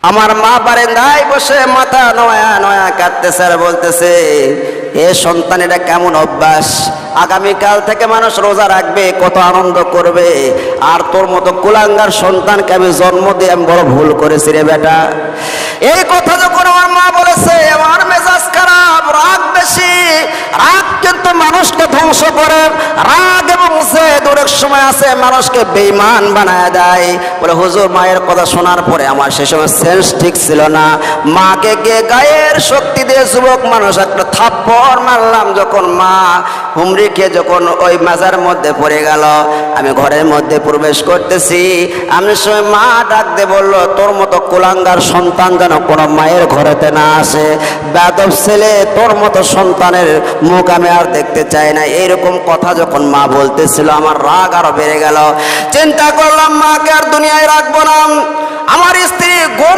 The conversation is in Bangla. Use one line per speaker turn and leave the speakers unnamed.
আমার মা বারান্দায় বসে মাথা নয়া নয়া কাটতেছে আর বলতেছে, এ সন্তান এটা কেমন অভ্যাস, আগামীকাল থেকে মানুষ রোজা রাখবে, কত আনন্দ করবে, আর তোর মতো কুলাঙ্গার সন্তানকে আমি জন্ম দিয়ে আমি বড় ভুল করেছি রে বেটা। এই কথা যখন আমার মা বলেছে, আমার মেজাজ খারাপ, রাগ বেশি। রাগ কিন্তু মানুষকে ধ্বংস করে, রাগ এবং জেদ অনেক সময় আছে মানুষকে বেঈমান বানায় দেয়। বলে হুজুর, মায়ের কথা শোনার পরে আমার সে সময় সেন্স ঠিক ছিল না, মাকে গিয়ে গায়ের শক্তি দিয়ে যুবক মানুষ একটা থাপ্পড় মারলাম। যখন মা হুমড়ি খেয়ে যখন ওই মাজার মধ্যে পড়ে গেল, আমি ঘরের মধ্যে প্রবেশ করতেছি, আমি সময় মা ডাক দিয়ে বলল, তোর মতো কুলাঙ্গার সন্তান যেন কোনো মায়ের ঘরেতে না আসে, বেয়াদব ছেলে, তোর মতো সন্তানের মুখ আমি আর দেখতে চাই না। এইরকম কথা যখন মা বলতেছিল, আমার রাগ আরো বেড়ে গেল। চিন্তা করলাম মাকে আর দুনিয়ায় রাখবো না। আমার স্ত্রী